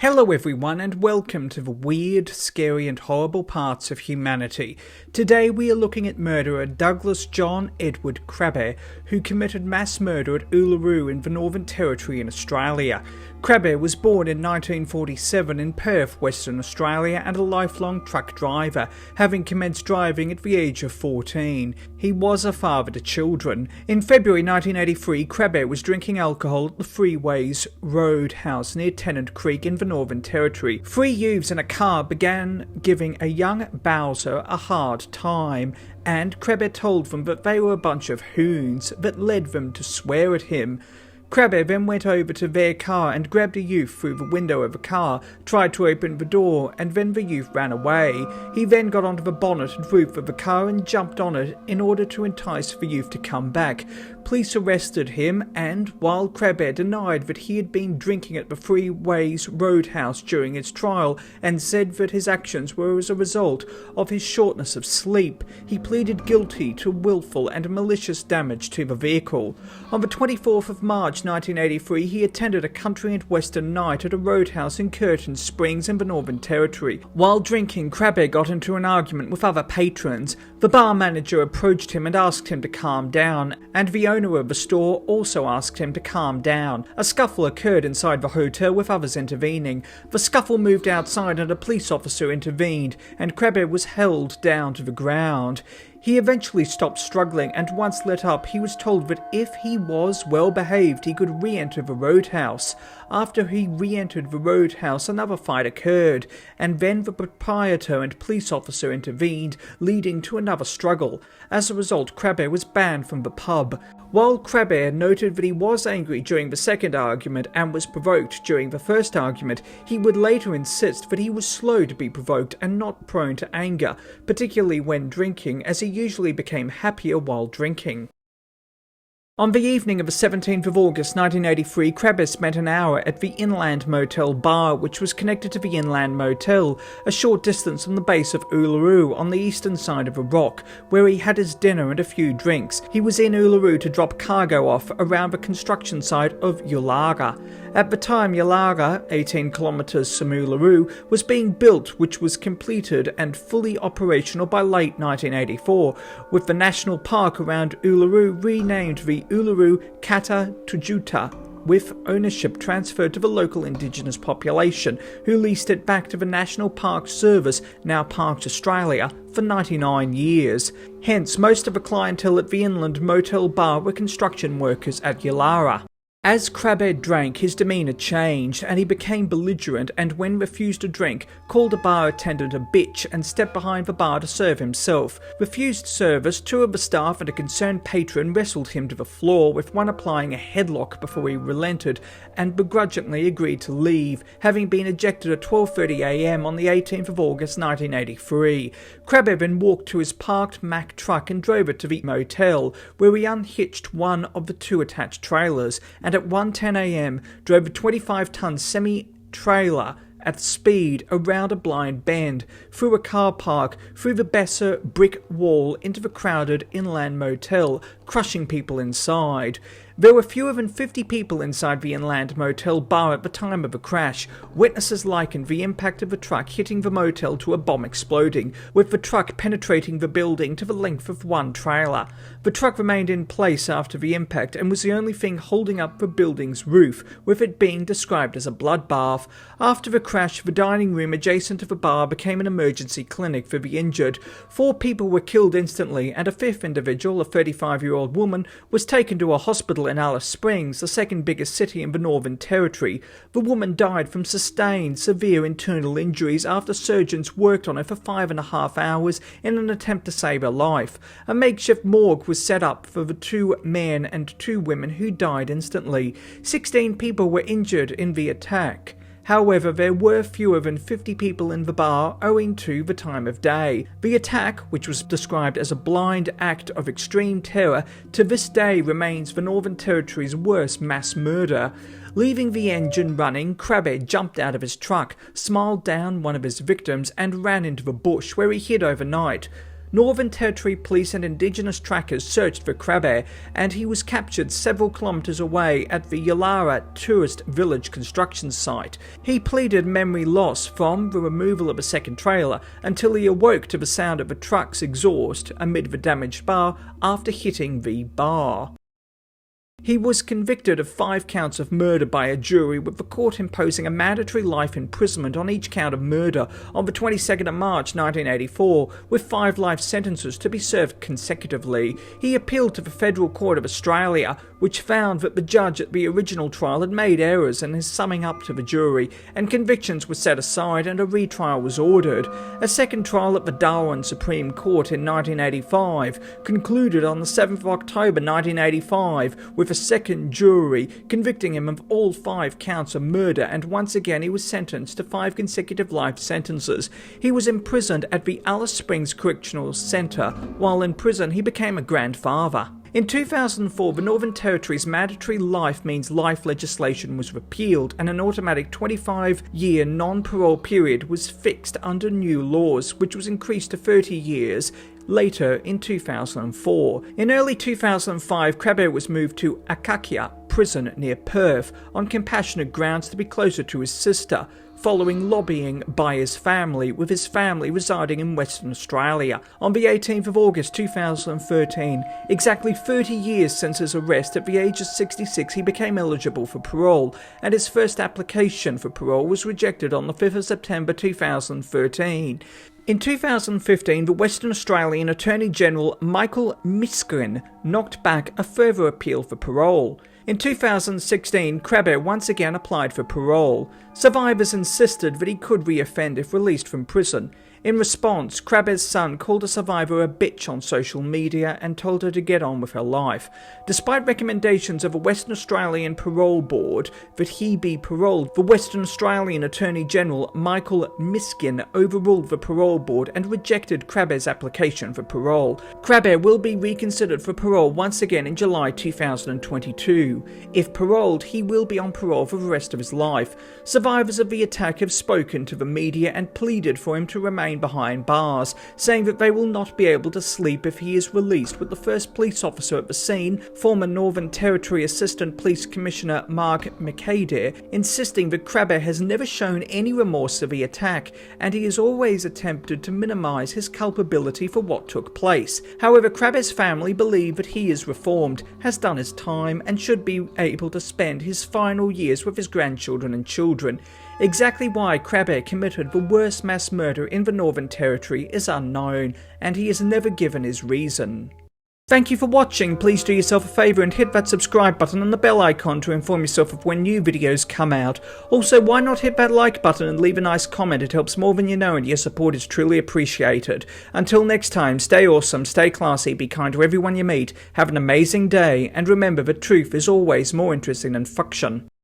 Hello everyone and welcome to the weird, scary and horrible parts of humanity. Today we are looking at murderer Douglas John Edward Crabbe, who committed mass murder at Uluru in the Northern Territory in Australia. Crabbe was born in 1947 in Perth, Western Australia, and a lifelong truck driver, having commenced driving at the age of 14. He was a father to children. In February 1983, Crabbe was drinking alcohol at the Freeways Roadhouse near Tennant Creek in the Northern Territory. Three youths in a car began giving a young Bowser a hard time, and Crabbe told them that they were a bunch of hoons that led them to swear at him. Crabbe then went over to their car and grabbed a youth through the window of a car, tried to open the door, and then the youth ran away. He then got onto the bonnet and roof of the car and jumped on it in order to entice the youth to come back. Police arrested him, and while Crabbe denied that he had been drinking at the Freeways Roadhouse during his trial and said that his actions were as a result of his shortness of sleep, he pleaded guilty to willful and malicious damage to the vehicle. On the 24th of March 1983, he attended a country and western night at a roadhouse in Curtin Springs in the Northern Territory. While drinking, Crabbe got into an argument with other patrons. The bar manager approached him and asked him to calm down, and the owner of the store also asked him to calm down. A scuffle occurred inside the hotel with others intervening. The scuffle moved outside and a police officer intervened, and Crabbe was held down to the ground. He eventually stopped struggling, and once let up, he was told that if he was well behaved, he could re-enter the roadhouse. After he re-entered the roadhouse, another fight occurred, and then the proprietor and police officer intervened, leading to another struggle. As a result, Crabbe was banned from the pub. While Crabbe noted that he was angry during the second argument and was provoked during the first argument, he would later insist that he was slow to be provoked and not prone to anger, particularly when drinking, as he usually became happier while drinking. On the evening of the 17th of August 1983, Crabbe spent an hour at the Inland Motel bar, which was connected to the Inland Motel, a short distance from the base of Uluru on the eastern side of a rock, where he had his dinner and a few drinks. He was in Uluru to drop cargo off around the construction site of Uluru. At the time, Uluru, 18 kilometres from Uluru, was being built, which was completed and fully operational by late 1984, with the national park around Uluru renamed the Uluru Kata Tujuta, with ownership transferred to the local indigenous population, who leased it back to the National Park Service, now Parks Australia, for 99 years. Hence, most of the clientele at the Inland Motel bar were construction workers at Uluru. As Crabbe drank, his demeanour changed, and he became belligerent, and when refused a drink, called a bar attendant a bitch and stepped behind the bar to serve himself. Refused service, two of the staff and a concerned patron wrestled him to the floor, with one applying a headlock before he relented and begrudgingly agreed to leave, having been ejected at 12:30 a.m. on the 18th of August 1983. Crabbe then walked to his parked Mack Truck and drove it to the motel, where he unhitched one of the two attached trailers, and at 1:10 a.m. drove a 25-ton semi-trailer at speed around a blind bend, through a car park, through the Besser brick wall into the crowded Inland Motel, crushing people inside. There were fewer than 50 people inside the Inland Motel bar at the time of the crash. Witnesses likened the impact of the truck hitting the motel to a bomb exploding, with the truck penetrating the building to the length of one trailer. The truck remained in place after the impact and was the only thing holding up the building's roof, with it being described as a bloodbath. After the crash, the dining room adjacent to the bar became an emergency clinic for the injured. 4 people were killed instantly, and a fifth individual, a 35-year-old woman, was taken to a hospital in Alice Springs, the second biggest city in the Northern Territory. The woman died from sustained severe internal injuries after surgeons worked on her for 5.5 hours in an attempt to save her life. A makeshift morgue was set up for the 2 men and 2 women who died instantly. 16 people were injured in the attack. However, there were fewer than 50 people in the bar owing to the time of day. The attack, which was described as a blind act of extreme terror, to this day remains the Northern Territory's worst mass murder. Leaving the engine running, Crabbe jumped out of his truck, smiled down one of his victims, and ran into the bush, where he hid overnight. Northern Territory police and Indigenous trackers searched for Crabbe, and he was captured several kilometres away at the Uluru tourist village construction site. He pleaded memory loss from the removal of a second trailer until he awoke to the sound of a truck's exhaust amid the damaged bar after hitting the bar. He was convicted of 5 counts of murder by a jury, with the court imposing a mandatory life imprisonment on each count of murder on the 22nd of March 1984, with 5 life sentences to be served consecutively. He appealed to the Federal Court of Australia, which found that the judge at the original trial had made errors in his summing up to the jury, and convictions were set aside and a retrial was ordered. A second trial at the Darwin Supreme Court in 1985 concluded on the 7th of October 1985, with a second jury convicting him of all 5 counts of murder, and once again he was sentenced to 5 consecutive life sentences. He was imprisoned at the Alice Springs Correctional Centre. While in prison, he became a grandfather. In 2004, the Northern Territory's mandatory life means life legislation was repealed, and an automatic 25-year non-parole period was fixed under new laws, which was increased to 30 years later in 2004. In early 2005, Crabbe was moved to Akakia prison near Perth on compassionate grounds to be closer to his sister, following lobbying by his family, with his family residing in Western Australia. On the 18th of August 2013, exactly 30 years since his arrest, at the age of 66, he became eligible for parole, and his first application for parole was rejected on the 5th of September 2013. In 2015, the Western Australian Attorney General Michael Miskin knocked back a further appeal for parole. In 2016, Crabbe once again applied for parole. Survivors insisted that he could reoffend if released from prison. In response, Crabbe's son called a survivor a bitch on social media and told her to get on with her life. Despite recommendations of a Western Australian parole board that he be paroled, the Western Australian Attorney General Michael Miskin overruled the parole board and rejected Crabbe's application for parole. Crabbe will be reconsidered for parole once again in July 2022. If paroled, he will be on parole for the rest of his life. Survivors of the attack have spoken to the media and pleaded for him to remain behind bars, saying that they will not be able to sleep if he is released, with the first police officer at the scene, former Northern Territory Assistant Police Commissioner Mark McAdare, insisting that Crabbe has never shown any remorse for the attack, and he has always attempted to minimise his culpability for what took place. However, Crabbe's family believe that he is reformed, has done his time, and should be able to spend his final years with his grandchildren and children. Exactly why Crabbe committed the worst mass murder in the Northern Territory is unknown, and he has never given his reason. Thank you for watching. Please do yourself a favour and hit that subscribe button and the bell icon to inform yourself of when new videos come out. Also, why not hit that like button and leave a nice comment? It helps more than you know, and your support is truly appreciated. Until next time, stay awesome, stay classy, be kind to everyone you meet, have an amazing day, and remember that truth is always more interesting than fiction.